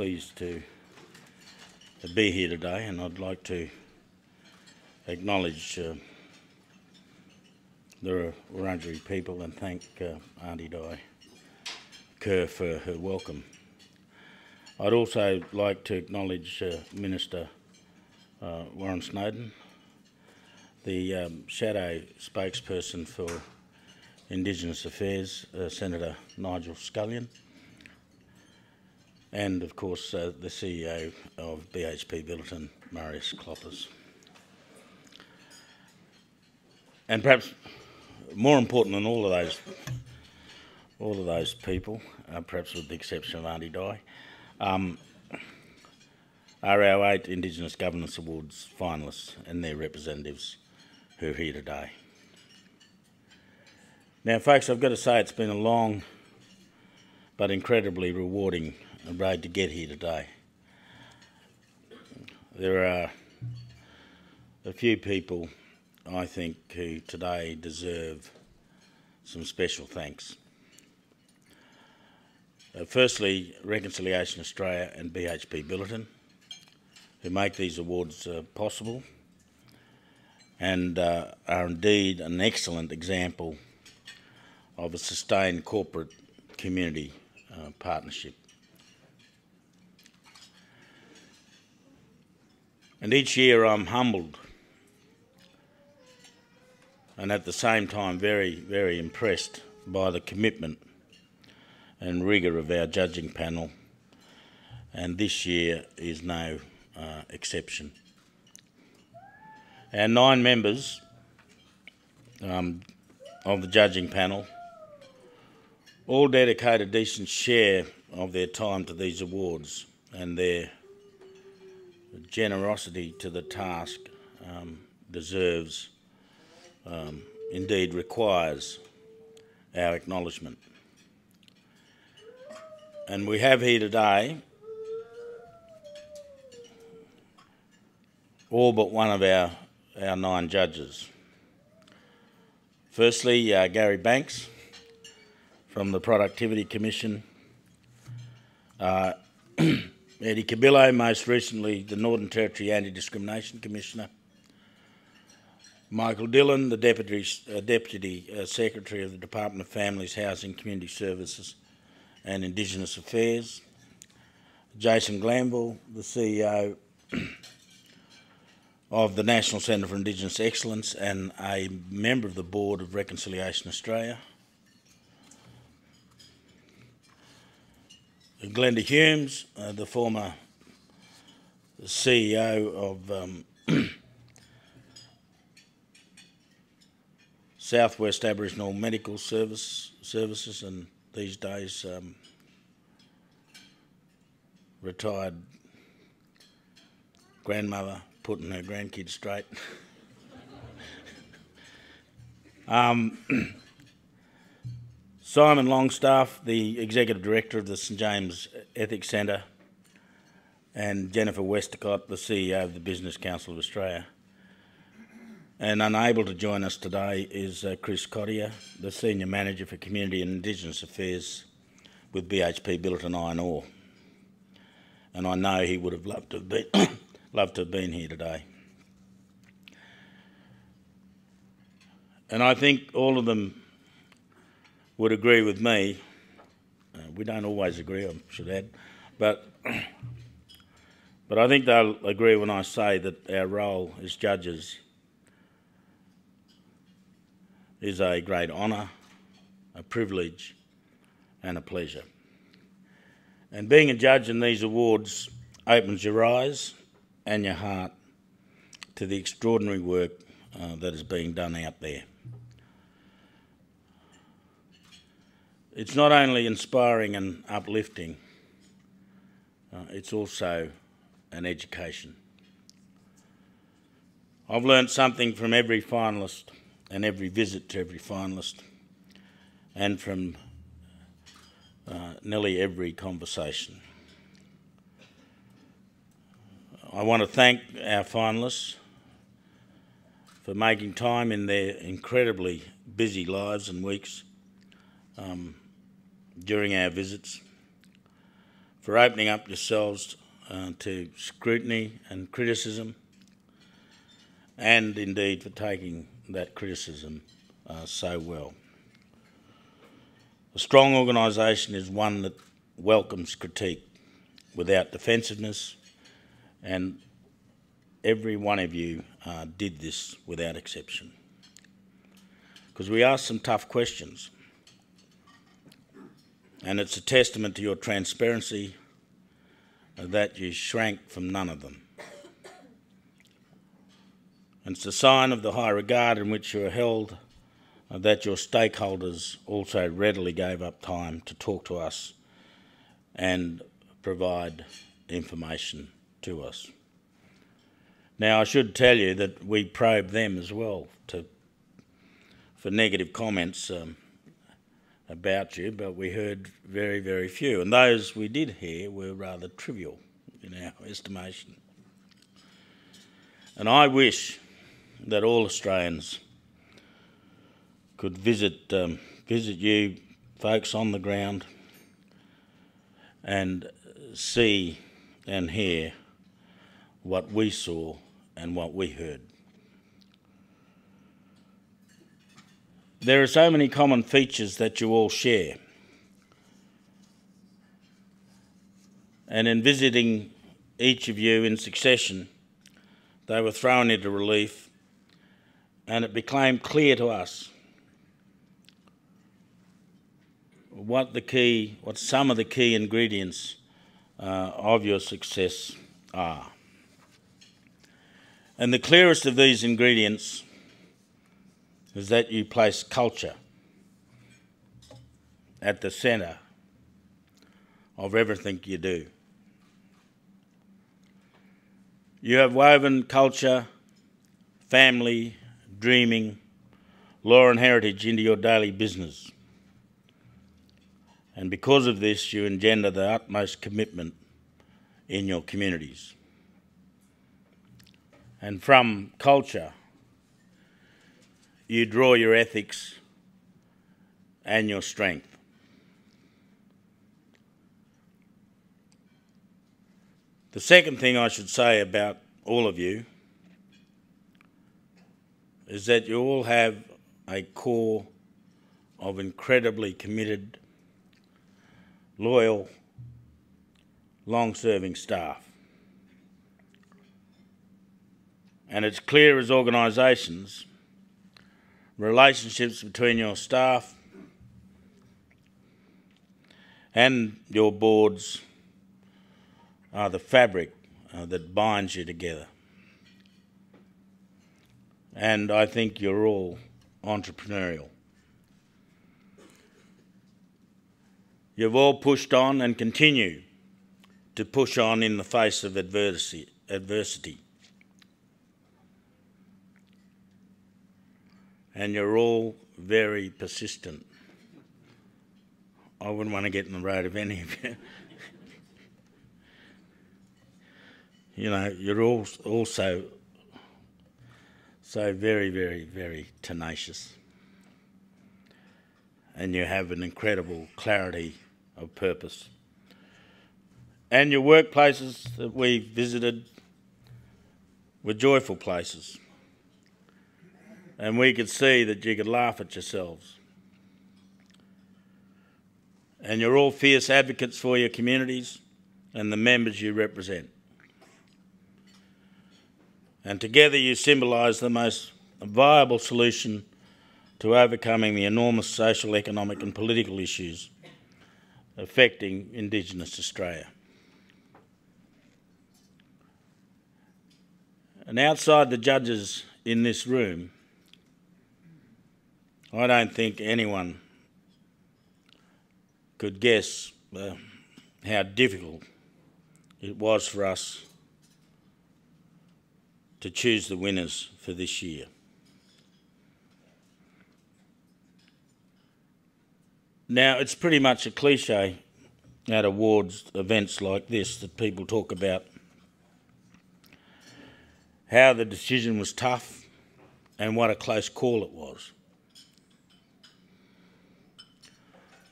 pleased to be here today, and I'd like to acknowledge the Wurundjeri people and thank Aunty Di Kerr for her welcome. I'd also like to acknowledge Minister Warren Snowden, the shadow spokesperson for Indigenous Affairs, Senator Nigel Scullion, and of course the CEO of BHP Billiton, Marius Kloppers. And perhaps more important than all of those people, perhaps with the exception of Aunty Di, are our 8 Indigenous Governance Awards finalists and their representatives who are here today. Now, folks, I've got to say it's been a long but incredibly rewarding road to get here today. There are a few people, I think, who today deserve some special thanks. Firstly, Reconciliation Australia and BHP Billiton, who make these awards possible and are indeed an excellent example of a sustained corporate community partnership. And each year I'm humbled and at the same time very, very impressed by the commitment and rigour of our judging panel, and this year is no exception. Our 9 members of the judging panel all dedicate a decent share of their time to these awards, and their generosity to the task deserves, indeed requires, our acknowledgement. And we have here today all but one of our 9 judges. Firstly, Gary Banks from the Productivity Commission, Eddie Cabillo, most recently the Northern Territory Anti-Discrimination Commissioner, Michael Dillon, the Deputy Secretary of the Department of Families, Housing, Community Services and Indigenous Affairs, Jason Glanville, the CEO of the National Centre for Indigenous Excellence and a member of the board of Reconciliation Australia, Glenda Humes, the former CEO of Southwest Aboriginal Medical Services and these days retired grandmother putting her grandkids straight. Simon Longstaff, the Executive Director of the St James Ethics Centre, and Jennifer Westacott, the CEO of the Business Council of Australia. And unable to join us today is Chris Cottier, the Senior Manager for Community and Indigenous Affairs with BHP Billiton Iron Ore. And I know he would have loved to have been here today. And I think all of them would agree with me. We don't always agree, I should add, but I think they'll agree when I say that our role as judges is a great honour, a privilege and a pleasure. And being a judge in these awards opens your eyes and your heart to the extraordinary work that is being done out there. It's not only inspiring and uplifting, it's also an education. I've learnt something from every finalist and every visit to every finalist, and from nearly every conversation. I want to thank our finalists for making time in their incredibly busy lives and weeks during our visits, for opening up yourselves to scrutiny and criticism, and indeed for taking that criticism so well. A strong organisation is one that welcomes critique without defensiveness, and every one of you did this without exception. Because we asked some tough questions, and it's a testament to your transparency that you shrank from none of them. And it's a sign of the high regard in which you are held that your stakeholders also readily gave up time to talk to us and provide information to us. Now, I should tell you that we probed them as well for negative comments about you, but we heard very, very few. And those we did hear were rather trivial in our estimation. And I wish that all Australians could visit you folks on the ground and see and hear what we saw and what we heard. There are so many common features that you all share. And in visiting each of you in succession, they were thrown into relief, and it became clear to us what some of the key ingredients of your success are. And the clearest of these ingredients is that you place culture at the centre of everything you do. You have woven culture, family, dreaming, law and heritage into your daily business. And because of this, you engender the utmost commitment in your communities. And from culture, you draw your ethics and your strength. The second thing I should say about all of you is that you all have a core of incredibly committed, loyal, long-serving staff. And it's clear as organisations, relationships between your staff and your boards are the fabric that binds you together. And I think you're all entrepreneurial. You've all pushed on and continue to push on in the face of adversity. And you're all very persistent. I wouldn't want to get in the road of any of you. You know, you're all also so very, very, very tenacious. And you have an incredible clarity of purpose. And your workplaces that we visited were joyful places. And we could see that you could laugh at yourselves. And you're all fierce advocates for your communities and the members you represent. And together you symbolise the most viable solution to overcoming the enormous social, economic and political issues affecting Indigenous Australia. And outside the judges in this room, I don't think anyone could guess how difficult it was for us to choose the winners for this year. Now, it's pretty much a cliche at awards events like this that people talk about how the decision was tough and what a close call it was.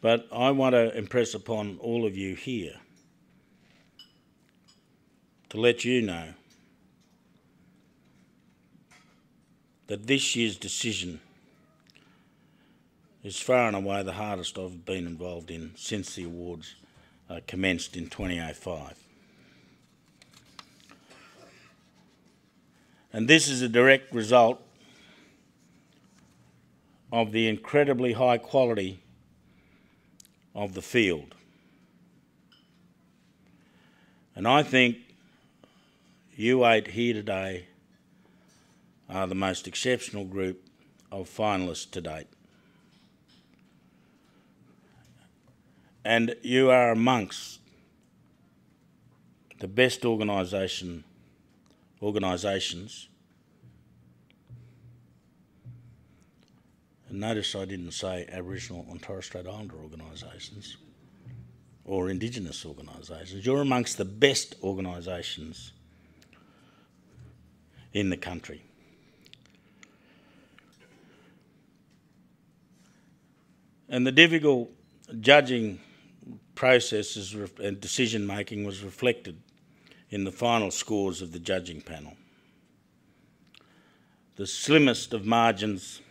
But I want to impress upon all of you here to let you know that this year's decision is far and away the hardest I've been involved in since the awards commenced in 2005. And this is a direct result of the incredibly high quality of the field. And I think you 8 here today are the most exceptional group of finalists to date. And you are amongst the best organisations, and notice I didn't say Aboriginal and Torres Strait Islander organisations or Indigenous organisations. You're amongst the best organisations in the country. And the difficult judging processes and decision making was reflected in the final scores of the judging panel. The slimmest of margins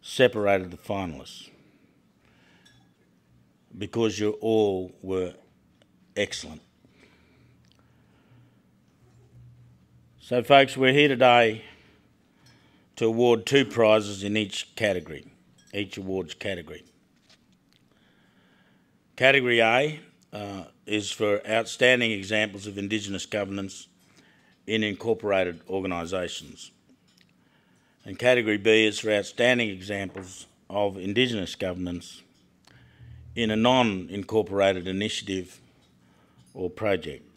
separated the finalists because you all were excellent. So folks, we're here today to award 2 prizes in each category, each awards category. Category A is for outstanding examples of Indigenous governance in incorporated organisations. And Category B is for outstanding examples of Indigenous governance in a non-incorporated initiative or project.